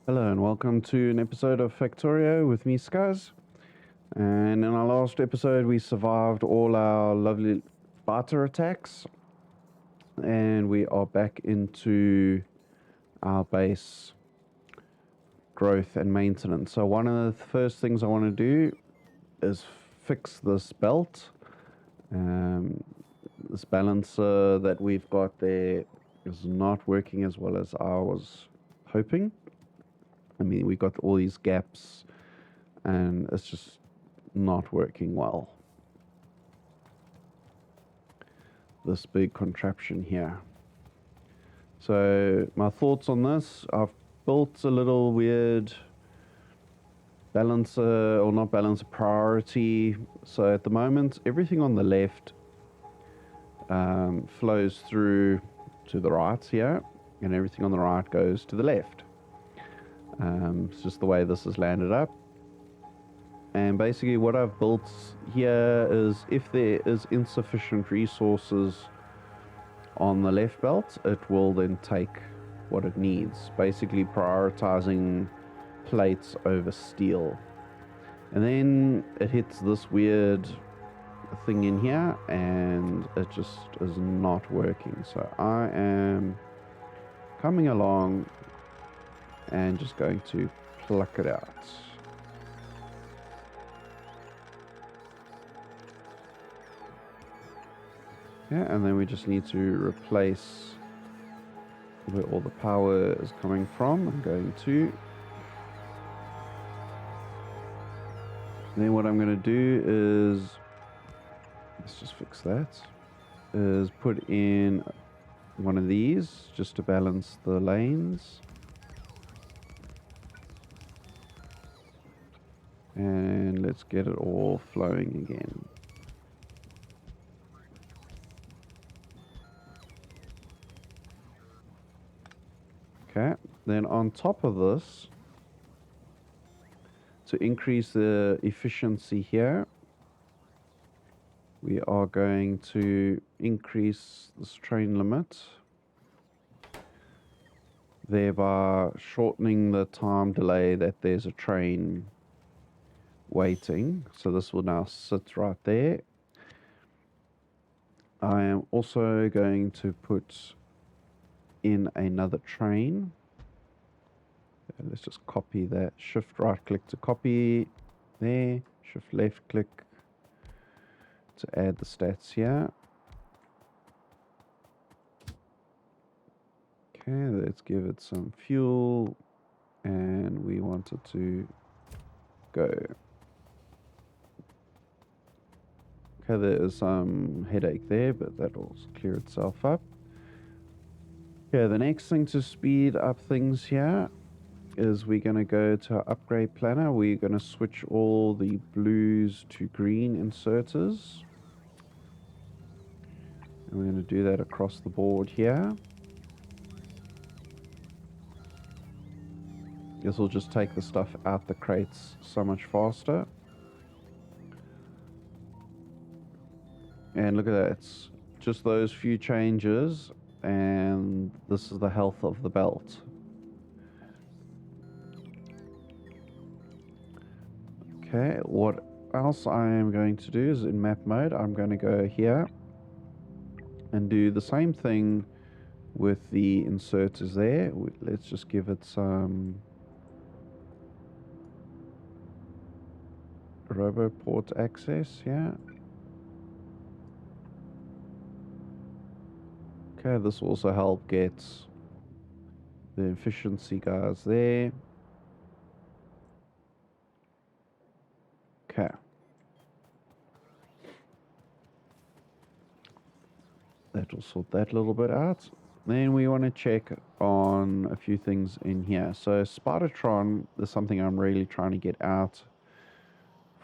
Hello and welcome to an episode of Factorio with me, Skuzz. And in our last episode, we survived all our lovely barter attacks, and we are back into our base growth and maintenance. So one of the first things I want to do is fix this belt. Um, this balancer that we've got there is not working as well as I was hoping. I mean, we got all these gaps and it's just not working well. This big contraption here. So my thoughts on this, I've built a little weird balancer, or not balancer, priority. So at the moment, everything on the left flows through to the right here, and everything on the right goes to the left. It's just the way this has landed up. And basically what I've built here is if there is insufficient resources on the left belt, it will then take what it needs, basically prioritizing plates over steel. And then it hits this weird thing in here and it just is not working. So I am coming along and just going to pluck it out. Yeah, and then we just need to replace where all the power is coming from. I'm going to. And then what I'm going to do is, let's just fix that, is put in one of these just to balance the lanes. And let's get it all flowing again. Okay, then on top of this, to increase the efficiency here, we are going to increase this train limit, thereby shortening the time delay that there's a train waiting. So this will now sit right there. I am also going to put in another train. Let's just copy that. Shift right click to copy there. Shift left click to add the stats here. Okay, let's give it some fuel and we want it to go. Okay, there is some headache there, but that will clear itself up. Okay, the next thing to speed up things here is we're going to go to our upgrade planner. We're going to switch all the blues to green inserters. And we're going to do that across the board here. This will just take the stuff out the crates so much faster. And look at that, it's just those few changes and this is the health of the belt. Okay, what else I am going to do is in map mode, I'm going to go here and do the same thing with the inserters there. Let's just give it some RoboPort access here. Okay, this will also help get the efficiency guys there. Okay. That will sort that little bit out. Then we want to check on a few things in here. So SPIDERTRON is something I'm really trying to get out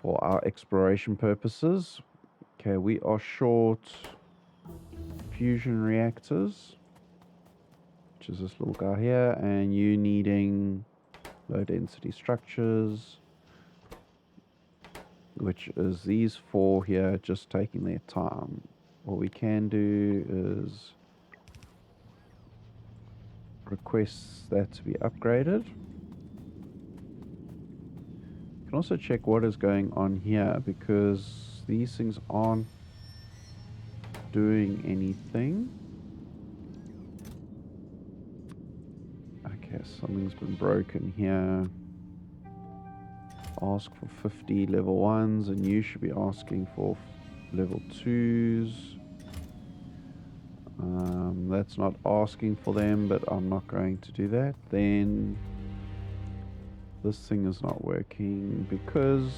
for our exploration purposes. Okay, we are short fusion reactors, which is this little guy here, and you needing low density structures, which is these four here just taking their time. What we can do is request that to be upgraded. can also check what is going on here, because these things aren't doing anything. Okay, something's been broken here. Ask for 50 level 1s, and you should be asking for level 2s. That's not asking for them, but I'm not going to do that. Then this thing is not working because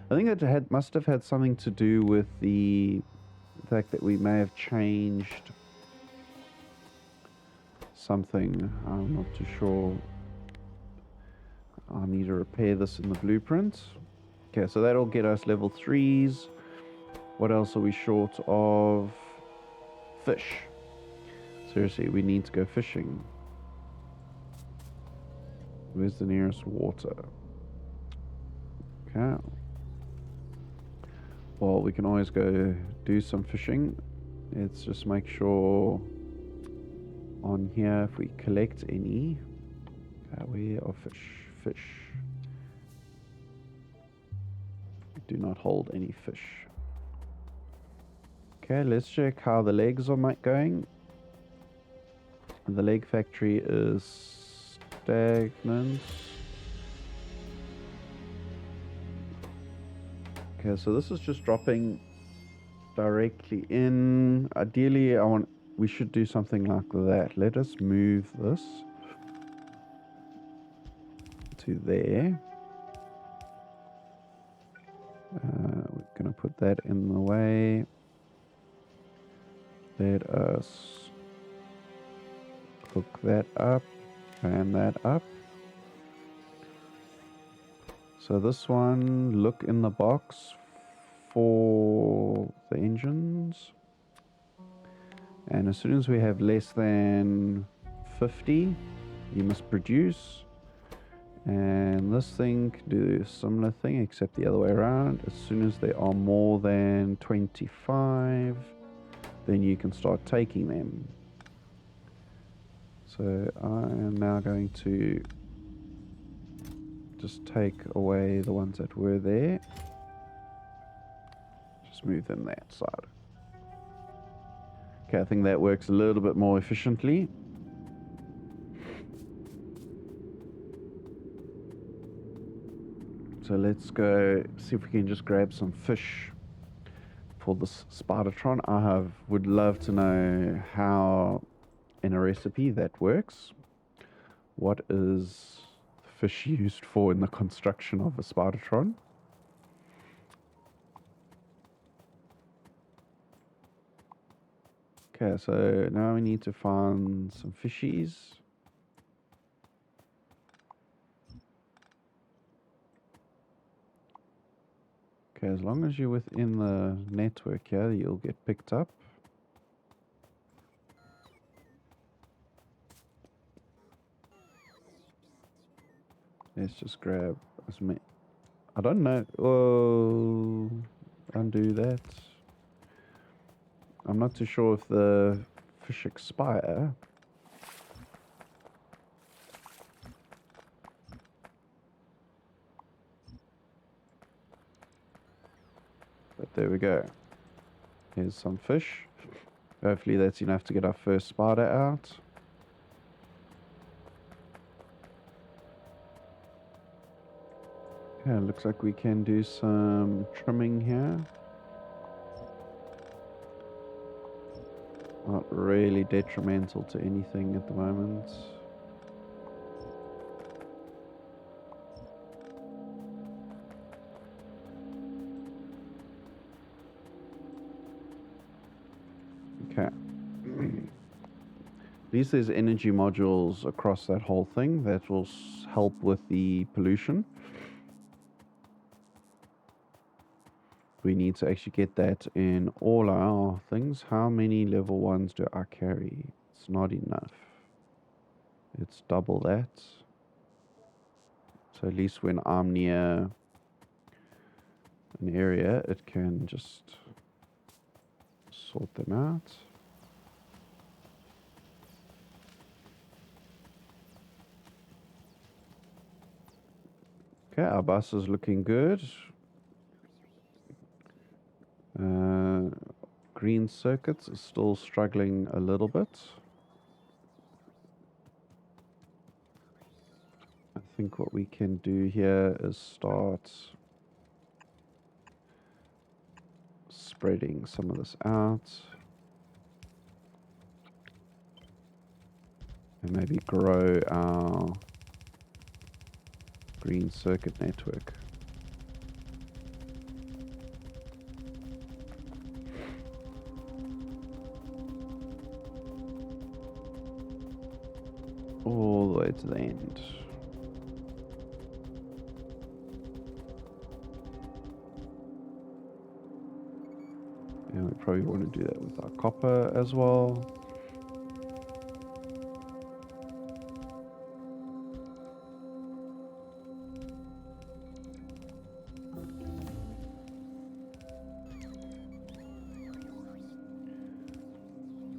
I think it must have had something to do with the fact that we may have changed something. I'm not too sure. I need to repair this in the blueprint. Okay, so that'll get us level 3s. What else are we short of? Fish. Seriously, we need to go fishing. Where's the nearest water? Okay. Well, we can always go do some fishing. Let's just make sure on here if we collect any. Where are fish? Fish. We do not hold any fish. Okay, let's check how the legs are going. The leg factory is stagnant. Okay, so this is just dropping directly in. Ideally, we should do something like that. Let us move this to there. We're going to put that in the way. Let us hook that up, fan that up. So this one, look in the box for the engines. And as soon as we have less than 50, you must produce. And this thing can do a similar thing, except the other way around. As soon as they are more than 25, then you can start taking them. So I am now going to just take away the ones that were there. Just move them that side. Okay, I think that works a little bit more efficiently. So let's go see if we can just grab some fish for this SPIDERTRON. Would love to know how in a recipe that works. What is fish used for in the construction of a SPIDERTRON? Okay, so now we need to find some fishies. Okay, as long as you're within the network here, you'll get picked up. Let's just grab as many. I don't know. Oh, undo that. I'm not too sure if the fish expire. But there we go. Here's some fish. Hopefully that's enough to get our first spider out. Yeah, looks like we can do some trimming here. Not really detrimental to anything at the moment. Okay. At least there's energy modules across that whole thing that will help with the pollution. We need to actually get that in all our things. How many level 1s do I carry? It's not enough. It's double that. So at least when I'm near an area, it can just sort them out. Okay, our bus is looking good. Green circuits is still struggling a little bit. I think what we can do here is start spreading some of this out. And maybe grow our green circuit network. All the way to the end. And we probably want to do that with our copper as well.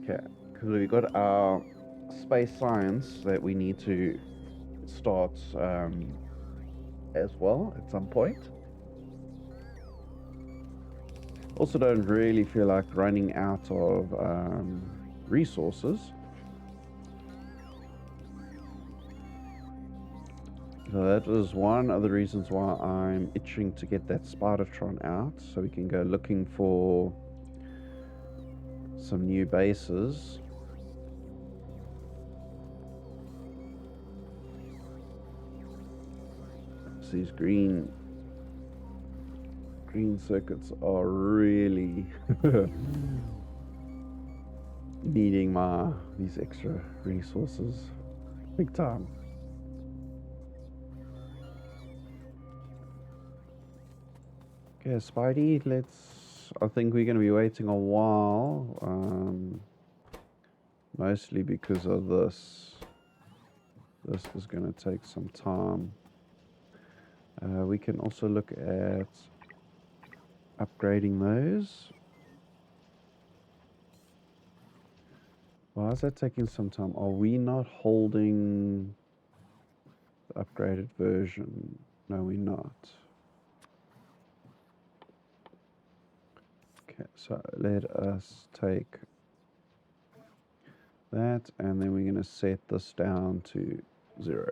Okay, because we've got our space science that we need to start as well at some point. Also don't really feel like running out of resources. So that is one of the reasons why I'm itching to get that SPIDERTRON out, so we can go looking for some new bases. So these green circuits are really needing these extra resources big time. Okay, Spidey, I think we're going to be waiting a while, mostly because of this. This is going to take some time. We can also look at upgrading those. Why is that taking some time? Are we not holding the upgraded version? No, we're not. Okay, so let us take that, and then we're going to set this down to 0.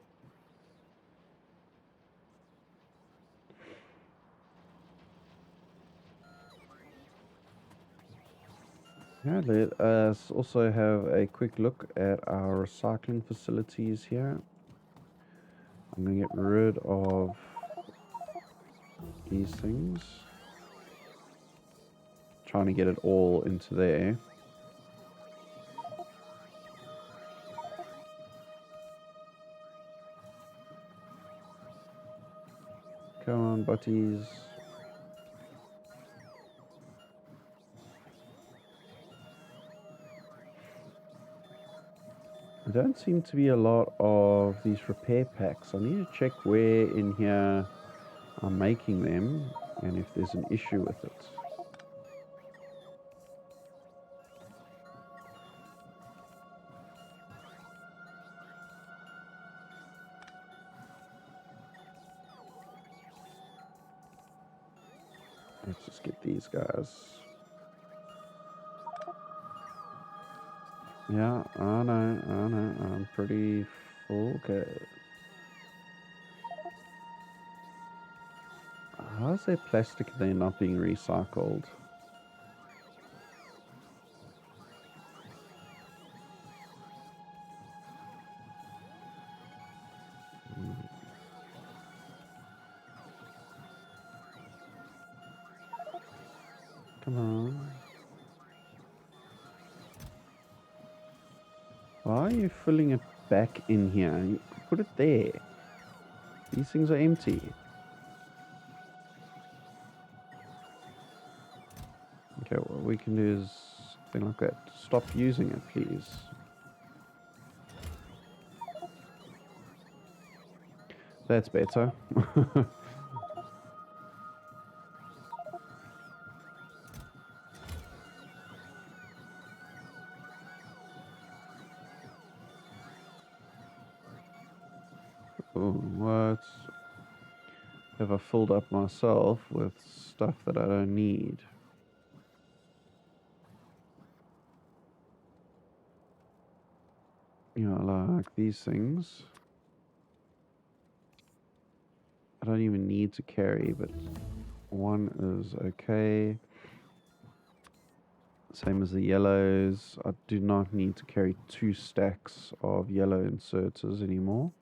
Yeah, let us also have a quick look at our recycling facilities here. I'm going to get rid of these things. Trying to get it all into there. Come on, butties. There don't seem to be a lot of these repair packs. I need to check where in here I'm making them and if there's an issue with it. Let's just get these guys. Yeah, I know, I'm pretty full. Okay. How is there plastic there not being recycled? Come on. Why are you filling it back in here? You put it there. These things are empty. Okay, what we can do is something like that. Stop using it, please. That's better. Oh, what? have I filled up myself with stuff that I don't need? You know, like these things. I don't even need to carry, but one is okay. Same as the yellows. I do not need to carry 2 stacks of yellow inserters anymore.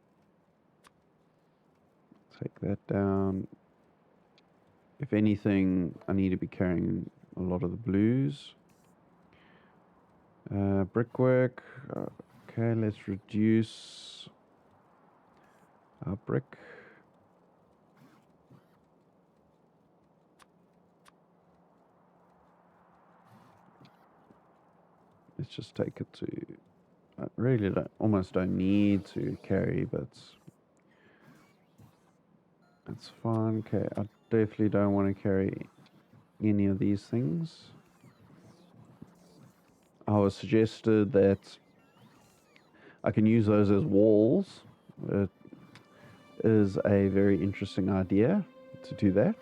Take that down. If anything, I need to be carrying a lot of the blues. Brickwork. Okay, let's reduce our brick. Let's just take it to... I really almost don't need to carry, but that's fine. Okay, I definitely don't want to carry any of these things. I was suggested that I can use those as walls. It is a very interesting idea to do that.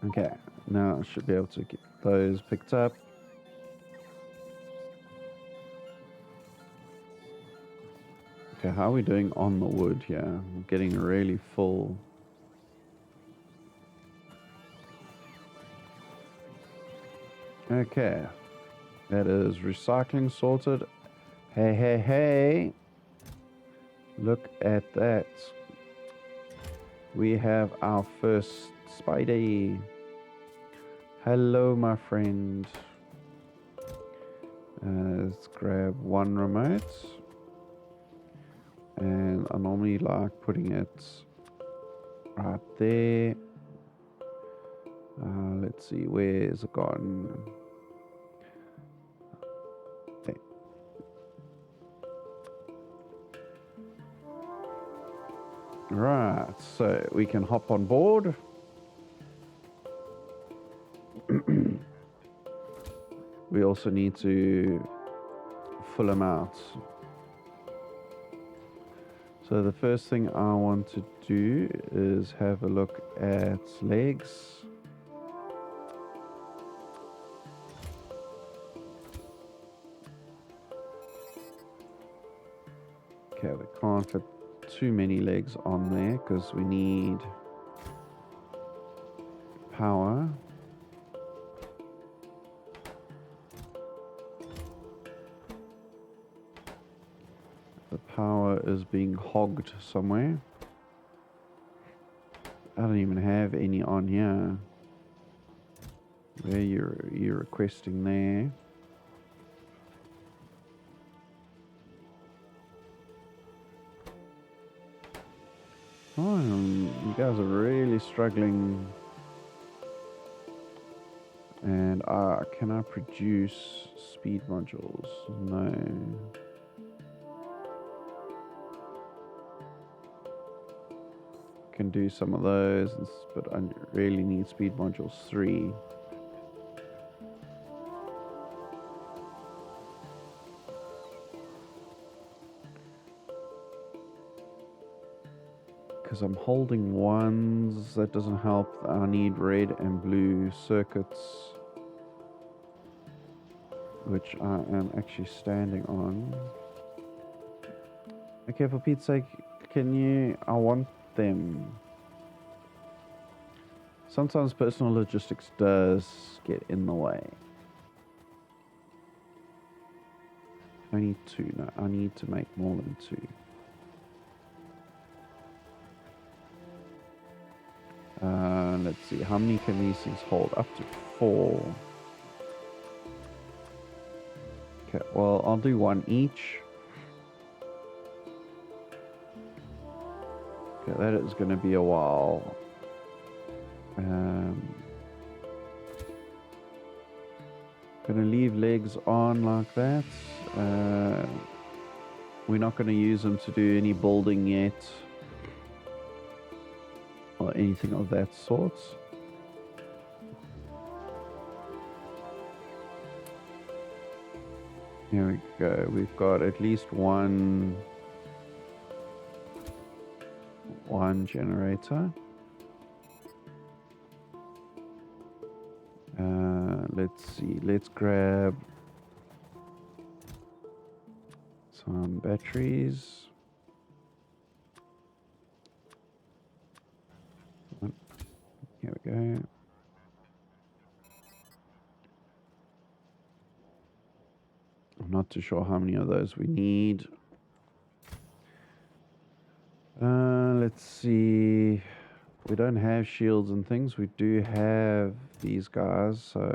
Okay, now I should be able to get those picked up. Okay, how are we doing on the wood here? I'm getting really full. Okay, that is recycling sorted. Hey, hey, hey! Look at that. We have our first Spidey. Hello, my friend. Let's grab one remote. And I normally like putting it right there. Let's see, where's it gone? There. Right, so we can hop on board. We also need to fill them out. So the first thing I want to do is have a look at legs. Okay, we can't fit too many legs on there because we need power. The power is being hogged somewhere. I don't even have any on here. Where you're requesting there. Oh, you guys are really struggling. And can I produce speed modules? No. Can do some of those, but I really need speed modules 3. Because I'm holding ones, that doesn't help. I need red and blue circuits, which I am actually standing on. Okay, for Pete's sake, I want them. Sometimes personal logistics does get in the way. I need 2. No, I need to make more than 2. Let's see, how many can these things hold? Up to 4. Okay, well, I'll do 1 each. Okay, that is going to be a while. Gonna leave legs on like that. We're not going to use them to do any building yet. Or anything of that sort. Here we go. We've got at least one one generator. Let's see, let's grab some batteries. Here we go. I'm not too sure how many of those we need. Let's see. We don't have shields and things. We do have these guys, so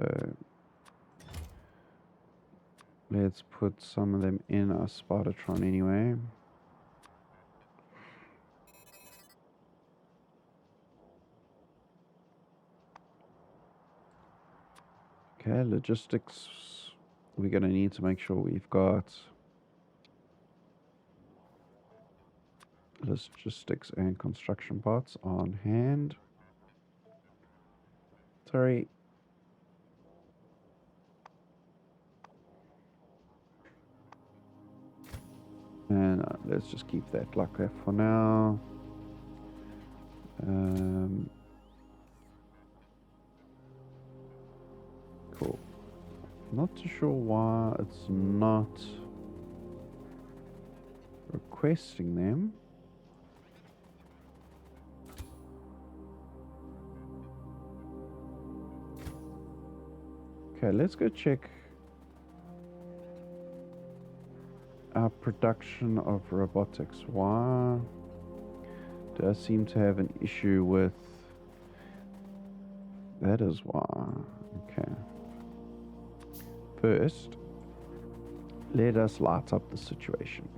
let's put some of them in our SPIDERTRON anyway. Okay, logistics. We're going to need to make sure we've got logistics and construction parts on hand. Sorry. And let's just keep that like that for now. Cool. Not too sure why it's not requesting them. Okay, let's go check our production of robotics. Why do I seem to have an issue with... That is why. Okay. First, let us light up the situation.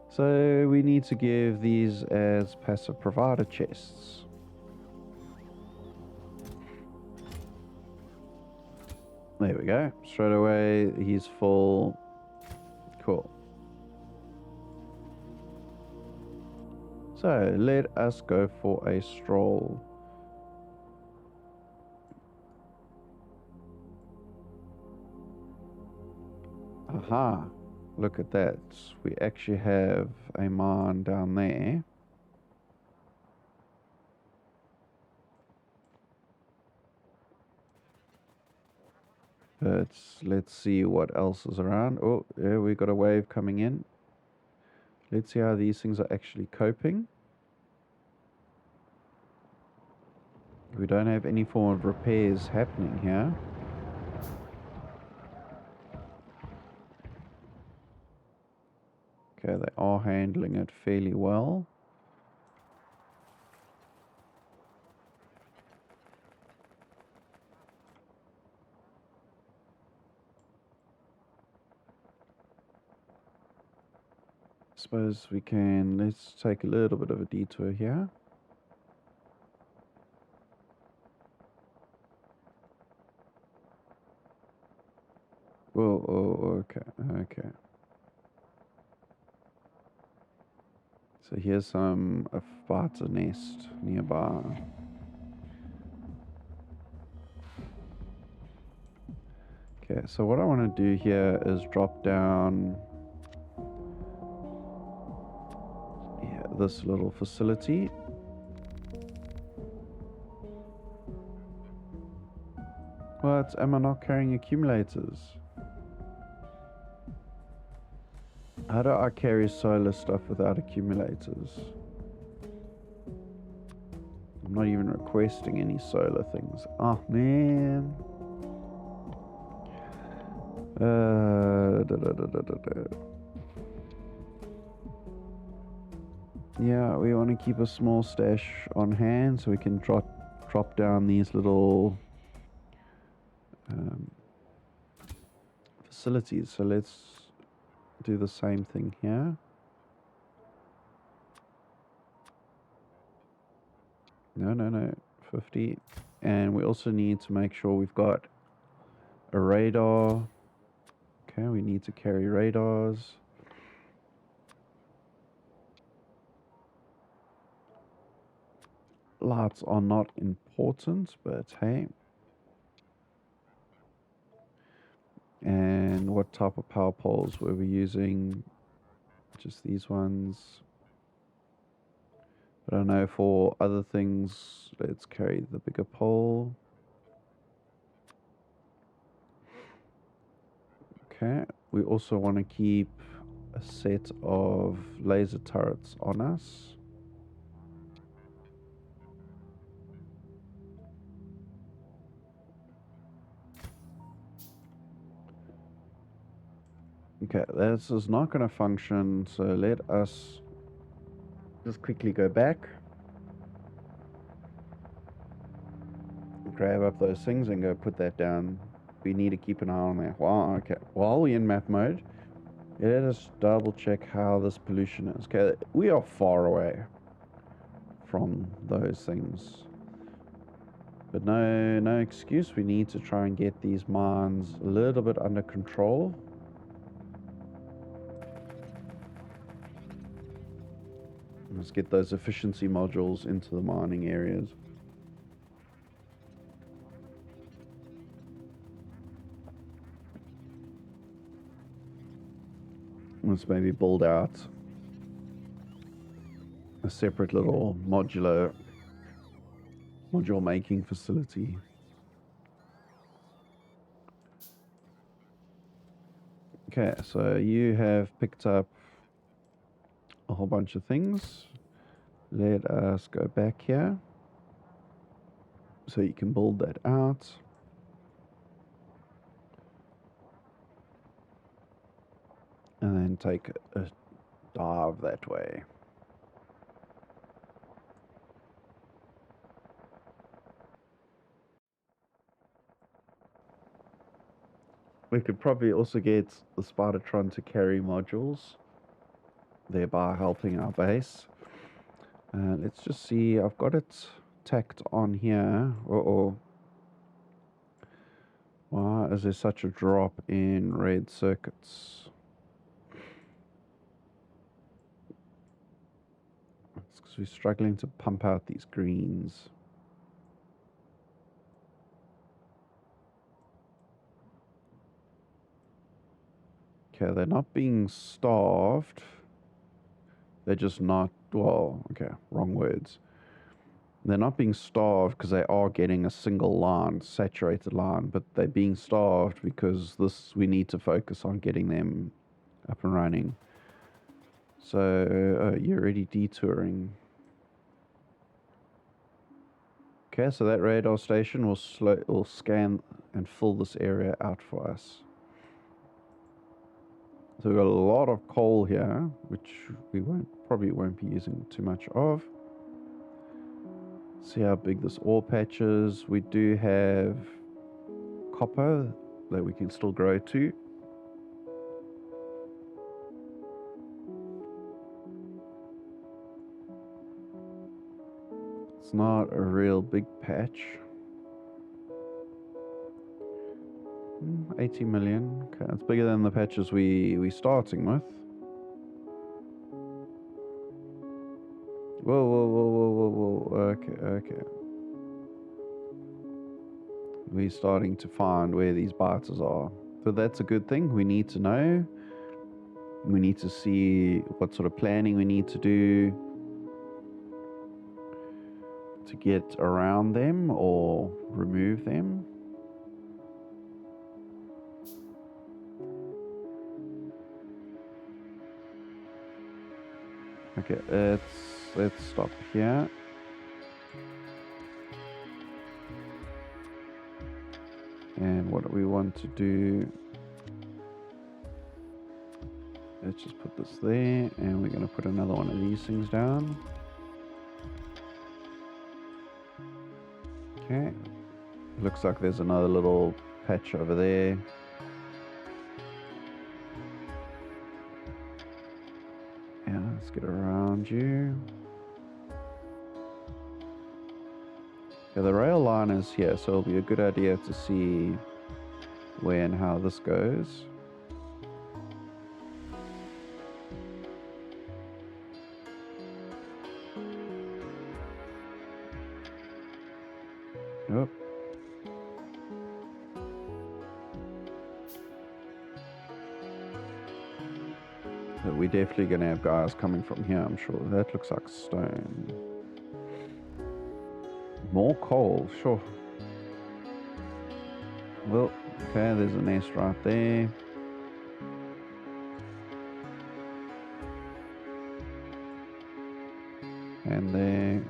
So we need to give these as passive provider chests. There we go. Straight away, he's full. Cool. So let us go for a stroll. Aha. Look at that. We actually have a mine down there. Let's see what else is around. Oh, yeah, we got a wave coming in. Let's see how these things are actually coping. We don't have any form of repairs happening here. Okay, they are handling it fairly well. Suppose we can, let's take a little bit of a detour here. Whoa, oh, okay. So here's a fighter nest nearby. Okay, so what I want to do here is drop down this little facility. What? Am I not carrying accumulators? How do I carry solar stuff without accumulators? I'm not even requesting any solar things. Oh, man. Yeah, we want to keep a small stash on hand so we can drop down these little facilities. So let's do the same thing here. No, 50. And we also need to make sure we've got a radar. Okay, we need to carry radars. Lights are not important, but hey. And what type of power poles were we using? Just these ones. But I know for other things, let's carry the bigger pole. Okay, we also want to keep a set of laser turrets on us. Okay, this is not going to function, so let us just quickly go back. Grab up those things and go put that down. We need to keep an eye on that. Wow, okay. While we're in map mode, let us double check how this pollution is. Okay, we are far away from those things. But no excuse. We need to try and get these mines a little bit under control. Let's get those efficiency modules into the mining areas. Let's maybe build out a separate little module making facility. Okay, so you have picked up a whole bunch of things. Let us go back here so you can build that out. And then take a dive that way. We could probably also get the SPIDERTRON to carry modules, thereby helping our base. Let's just see, I've got it tacked on here. Uh-oh. Why is there such a drop in red circuits? It's because we're struggling to pump out these greens. Okay, they're not being starved. They're just not, well, okay, wrong words. They're not being starved because they are getting a single line, saturated line, but they're being starved because we need to focus on getting them up and running. So you're already detouring. Okay, so that radar station will scan and fill this area out for us. So we've got a lot of coal here, which we probably won't be using too much of. See how big this ore patch is. We do have copper that we can still grow to. It's not a real big patch. 80 million. Okay, it's bigger than the patches we starting with. Whoa. Okay. We're starting to find where these biters are. So that's a good thing. We need to know. We need to see what sort of planning we need to do to get around them or remove them. Okay, let's stop here. And what we want to do, let's just put this there, and we're going to put another one of these things down. Okay, looks like there's another little patch over there. Yeah, let's get around you. Yeah, the rail line is here, so it'll be a good idea to see where and how this goes. Yep. But we're definitely going to have guys coming from here, I'm sure. That looks like stone. More coal, sure. Well, okay, there's a nest right there. And there.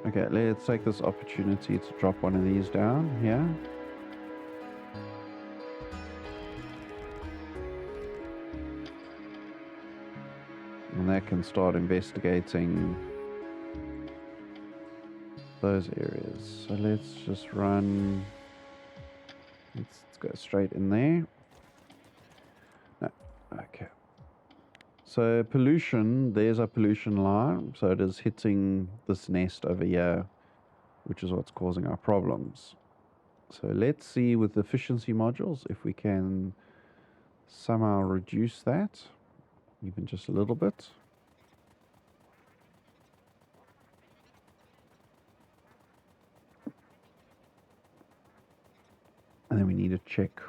Okay, let's take this opportunity to drop one of these down here. And that can start investigating those areas. So let's just run. Let's go straight in there. No, okay. So pollution, there's a pollution line. So it is hitting this nest over here, which is what's causing our problems. So let's see with efficiency modules if we can somehow reduce that, even just a little bit. And then we need to check.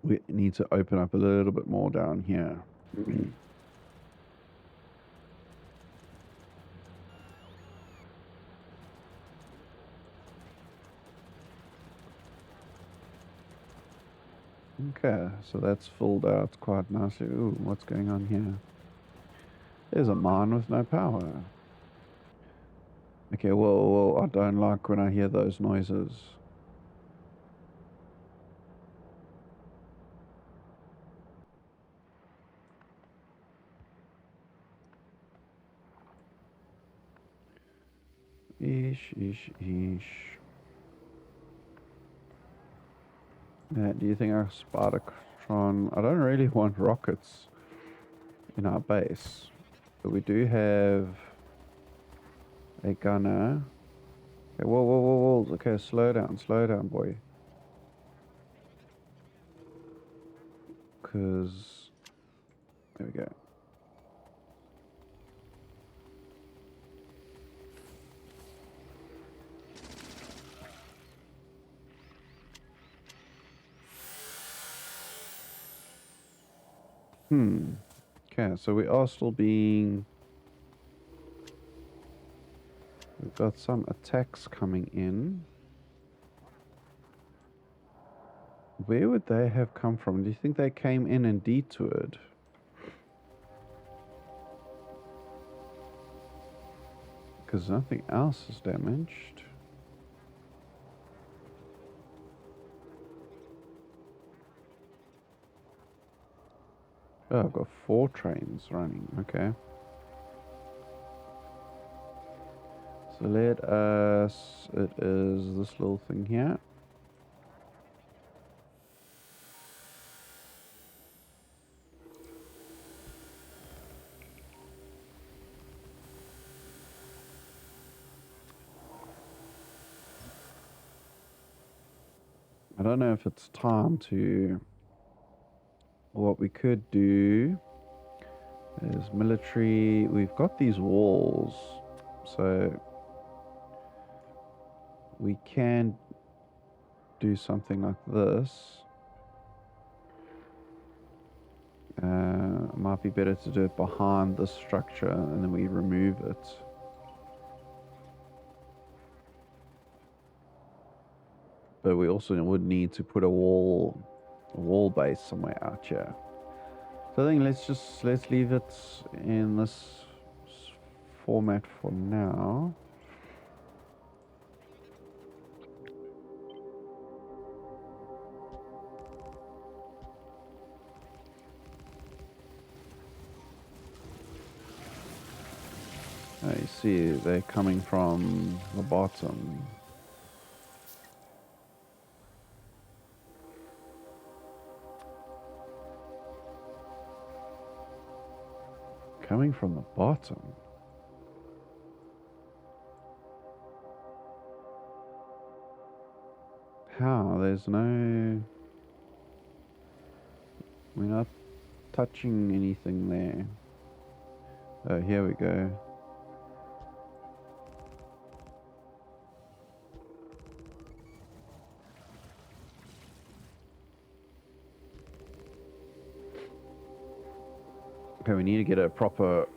We need to open up a little bit more down here. Okay, so that's filled out quite nicely. Ooh, what's going on here? There's a mine with no power. Okay, well, I don't like when I hear those noises. Eesh. Do you think our SPIDERTRON... I don't really want rockets in our base, but we do have a gunner. Okay, whoa. Okay, slow down, boy. Because... There we go. Okay, so we are still being... We've got some attacks coming in. Where would they have come from? Do you think they came in and detoured? Because nothing else is damaged. Oh, I've got 4 trains running. Okay. So let us... It is this little thing here. I don't know if it's time to... What we could do is military... We've got these walls, so we can do something like this. Might be better to do it behind this structure and then we remove it. But we also would need to put a wall base somewhere out here. So I think let's leave it in this format for now. Oh, you see, they're coming from the bottom. Coming from the bottom. How? There's no... We're not touching anything there. Oh, here we go. Okay, we need to get a proper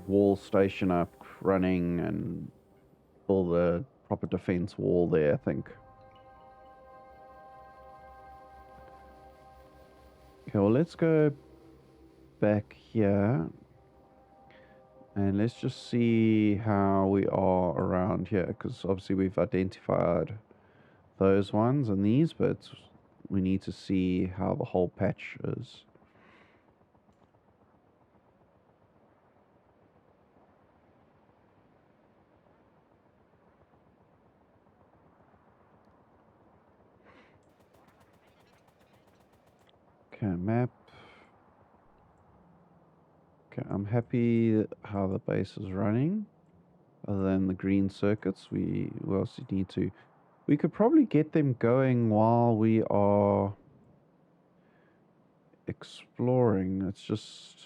wall station up running and build a proper defense wall there, I think. Okay, well, let's go back here and let's just see how we are around here, because obviously we've identified those ones and these, but we need to see how the whole patch is. Okay, map. Okay, I'm happy how the base is running. Other than the green circuits, we also need to... We could probably get them going while we are exploring. It's just...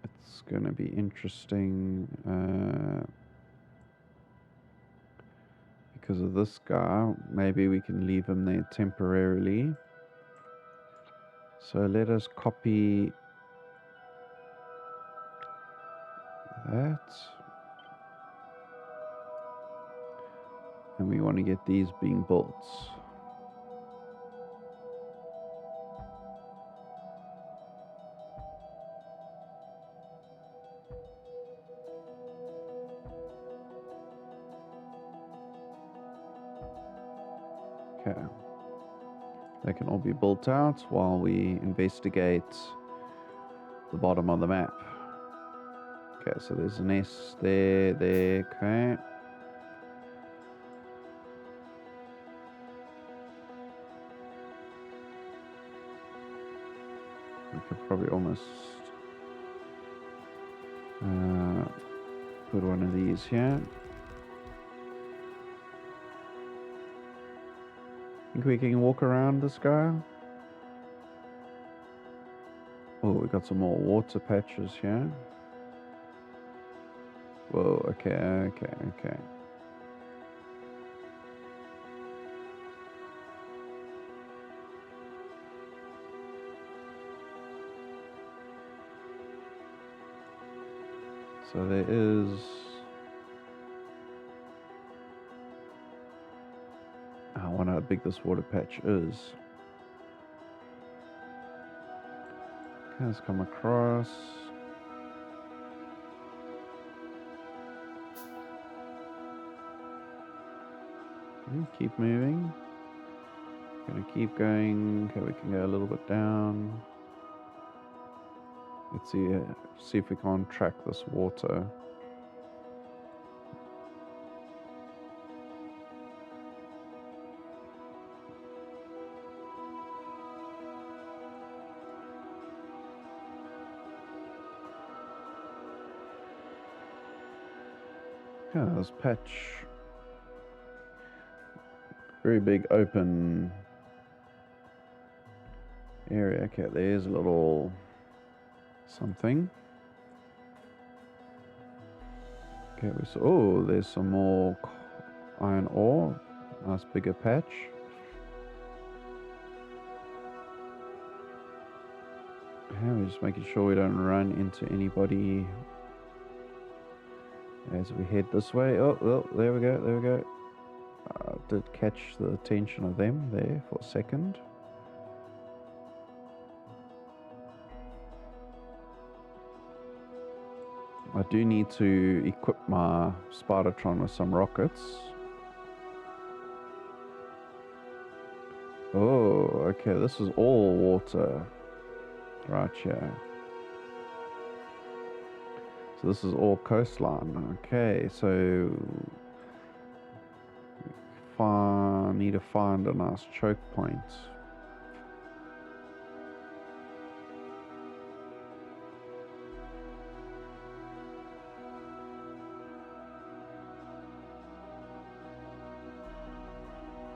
It's going to be interesting because of this guy. Maybe we can leave him there temporarily. So let us copy that. And we want to get these being built. Okay. They can all be built out while we investigate the bottom of the map. Okay, so there's an S there, okay. We could probably almost put one of these here. Think we can walk around this guy? Oh, we got some more water patches here. Whoa, okay. So there is... I wonder how big this water patch is. Okay, let's come across. Keep moving. Gonna keep going. Okay, we can go a little bit down. Let's see if we can't track this water. Yeah, this patch. Very big open area. Okay, there's a little something. Okay, oh, there's some more iron ore. Nice bigger patch. Yeah, we're just making sure we don't run into anybody as we head this way. Oh, there we go. Did catch the attention of them there for a second. I do need to equip my SPIDERTRON with some rockets. Oh, okay, this is all water right here. So this is all coastline. Okay, so need to find a nice choke point.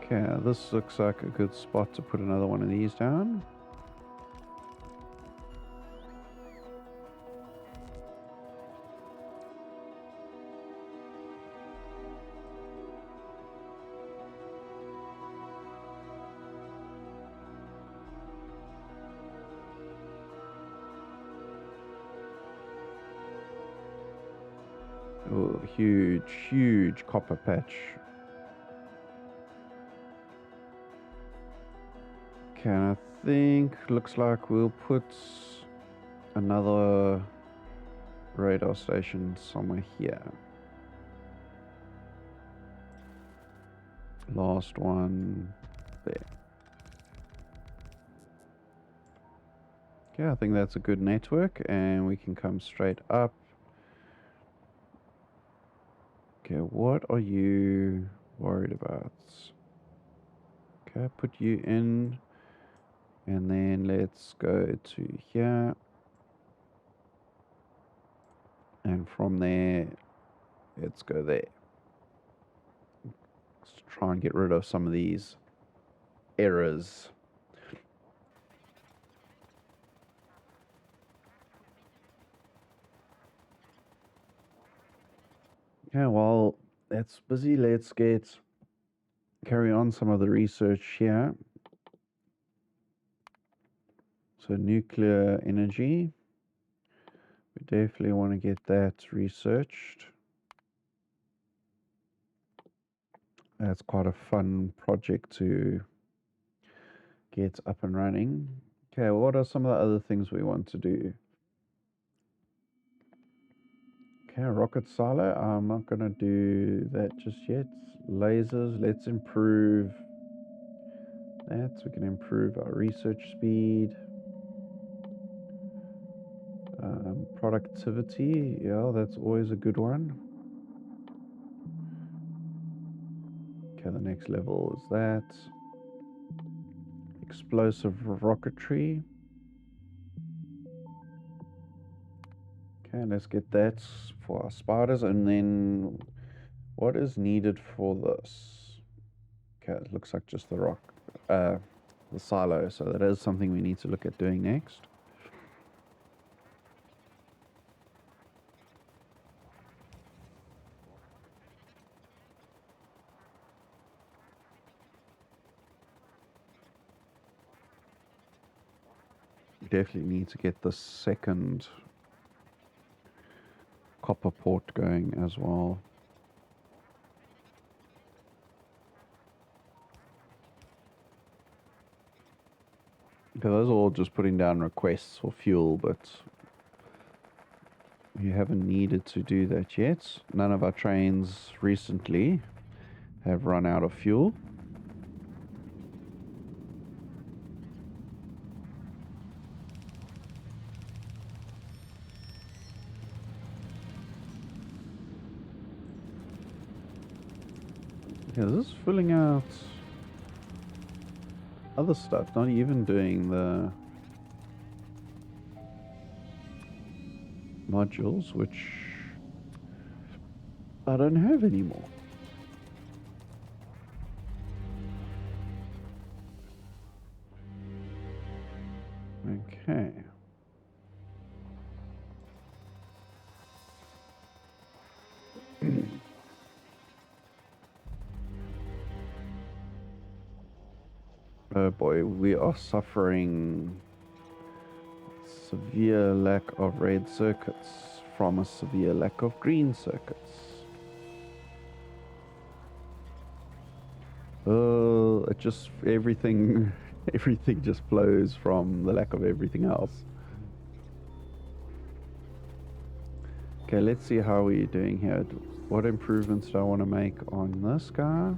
Okay, this looks like a good spot to put another one of these down. Oh, huge, huge copper patch. Okay, I think looks like we'll put another radar station somewhere here. Last one there. Okay, I think that's a good network, and we can come straight up. Okay, what are you worried about? Okay, put you in, and then let's go to here, and from there, let's go there. Let's try and get rid of some of these errors. Yeah, while that's busy, let's carry on some of the research here. So nuclear energy, we definitely want to get that researched. That's quite a fun project to get up and running. Okay, what are some of the other things we want to do? Okay, rocket silo, I'm not going to do that just yet. Lasers, let's improve that so we can improve our research speed. Productivity, yeah, that's always a good one. Okay, the next level is that. Explosive rocketry. Okay, let's get that for our spiders. And then what is needed for this? Okay, it looks like just the silo. So that is something we need to look at doing next. Definitely need to get the second copper port going as well. Okay, those are all just putting down requests for fuel, but we haven't needed to do that yet. None of our trains recently have run out of fuel. Yeah, this is filling out other stuff, not even doing the modules, which I don't have anymore. Okay. Oh boy, we are suffering severe lack of red circuits from a severe lack of green circuits. It just everything just flows from the lack of everything else. Okay, let's see how we're doing here. What improvements do I want to make on this guy?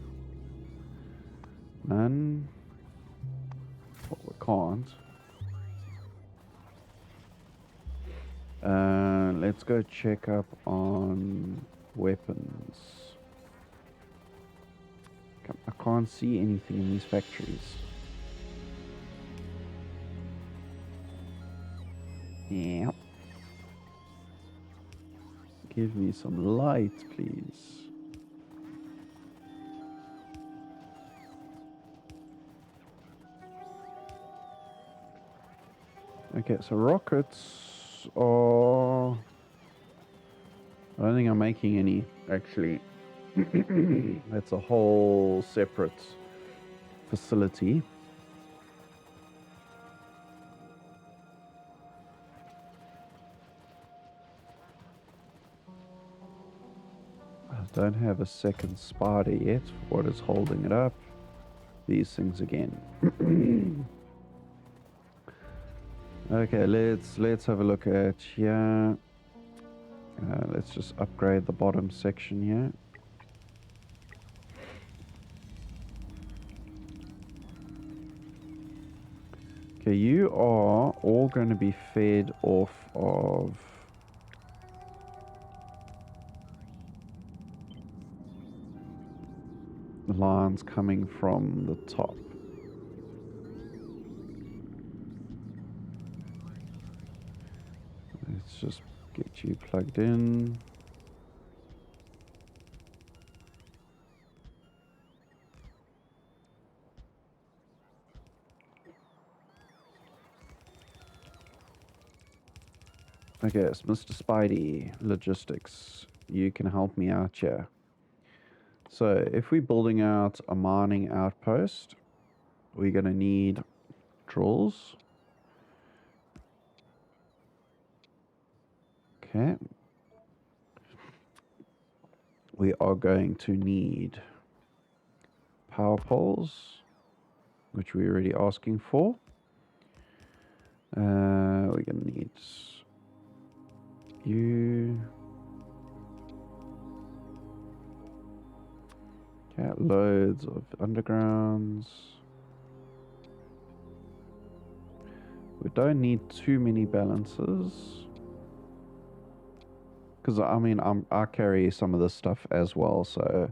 None. Well, we can't. Let's go check up on weapons. I can't see anything in these factories. Yep. Give me some light, please. Okay, so rockets are... I don't think I'm making any, actually. That's a whole separate facility. Don't have a second spider yet. What is holding it up? These things again. Okay, let's have a look at here. Let's just upgrade the bottom section here. Okay, you are all going to be fed off of the lines coming from the top. Let's just get you plugged in. Okay, it's Mr. Spidey, logistics. You can help me out here. So if we're building out a mining outpost, we're going to need drills. Okay. We are going to need power poles, which we're already asking for. We're going to need you. Okay, loads of undergrounds. We don't need too many balances. Because, I mean, I carry some of this stuff as well, so...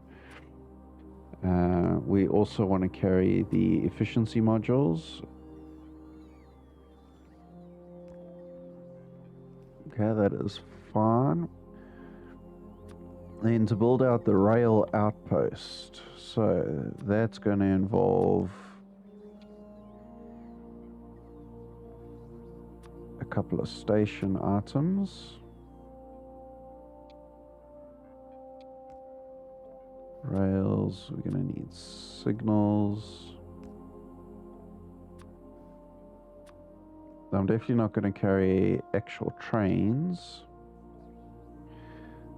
we also want to carry the efficiency modules. Okay, that is fine. Then to build out the rail outpost, so that's going to involve a couple of station items. Rails, we're going to need signals. I'm definitely not going to carry actual trains.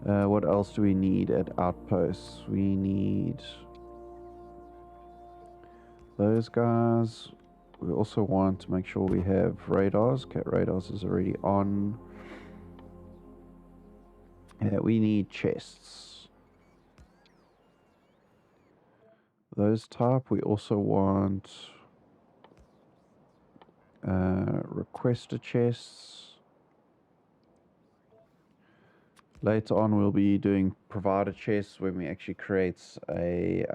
What else do we need at outposts? We need those guys. We also want to make sure we have radars. Okay, radars is already on. Yeah, we need chests. Those type. We also want requester chests. Later on, we'll be doing provider chests when we actually create a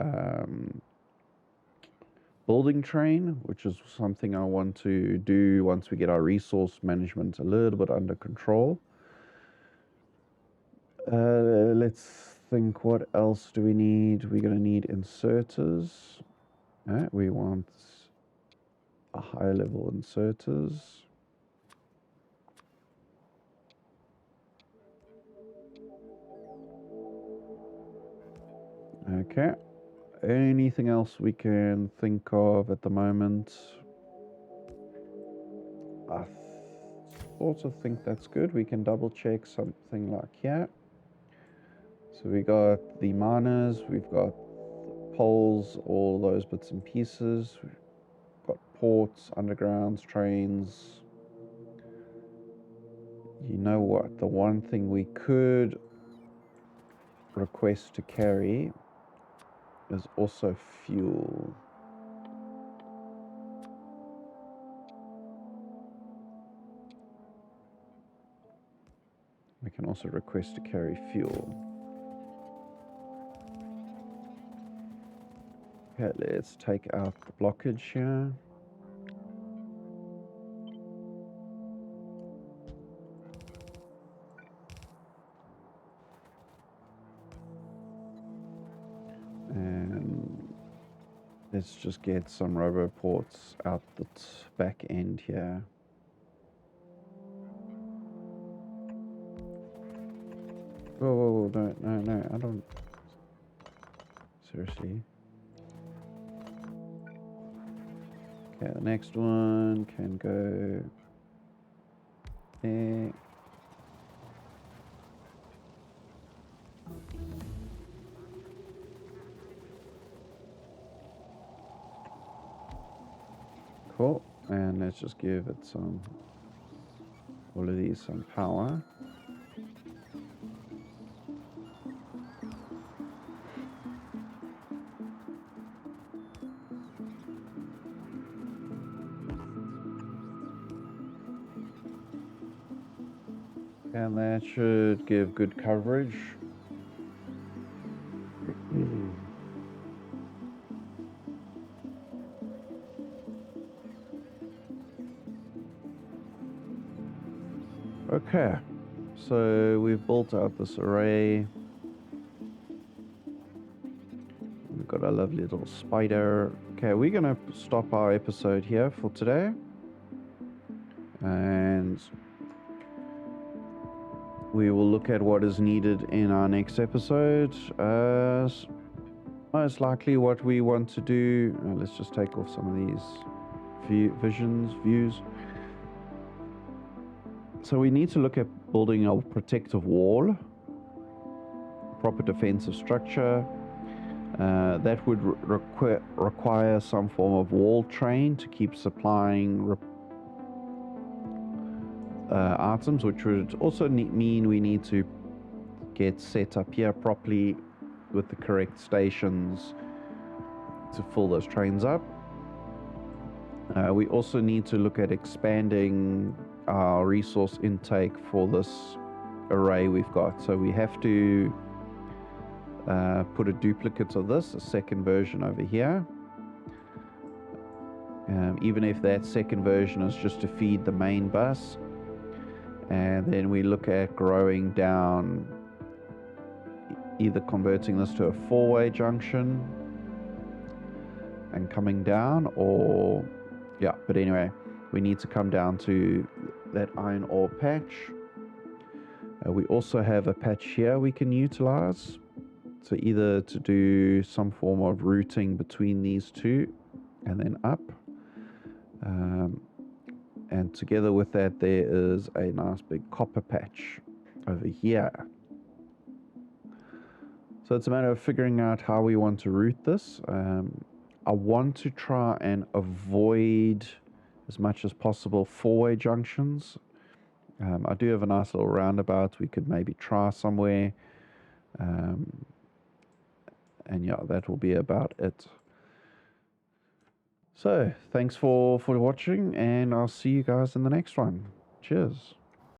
building train, which is something I want to do once we get our resource management a little bit under control. Let's think, what else do we need? We're going to need inserters. We want a high level inserters. Okay. Anything else we can think of at the moment? I also think that's good. We can double check something like here. So we got the miners, we've got poles, all those bits and pieces. We've got ports, undergrounds, trains. You know what? The one thing we could request to carry is also fuel. We can also request to carry fuel. Okay, let's take out the blockage here. And let's just get some roboports out the back end here. Whoa, whoa, whoa, no, I don't. Seriously. Okay, the next one can go there. Cool. And let's just give it some, all of these some power. And that should give good coverage. Okay, so we've built out this array. We've got a lovely little spider. Okay, we're gonna stop our episode here for today. And we will look at what is needed in our next episode. Most likely what we want to do, let's just take off some of these views. So we need to look at building a protective wall, proper defensive structure. That would require some form of wall train to keep supplying items, which would also mean we need to get set up here properly with the correct stations to fill those trains up. We also need to look at expanding our resource intake for this array we've got. So we have to put a duplicate of this, a second version over here. Even if that second version is just to feed the main bus. And then we look at growing down, either converting this to a four-way junction and coming down, or yeah, but anyway, we need to come down to that iron ore patch. We also have a patch here we can utilize, so either to do some form of routing between these two and then up, and together with that there is a nice big copper patch over here. So it's a matter of figuring out how we want to route this. I want to try and avoid as much as possible four-way junctions. I do have a nice little roundabout we could maybe try somewhere. And yeah, that will be about it. So thanks for watching, and I'll see you guys in the next one. Cheers.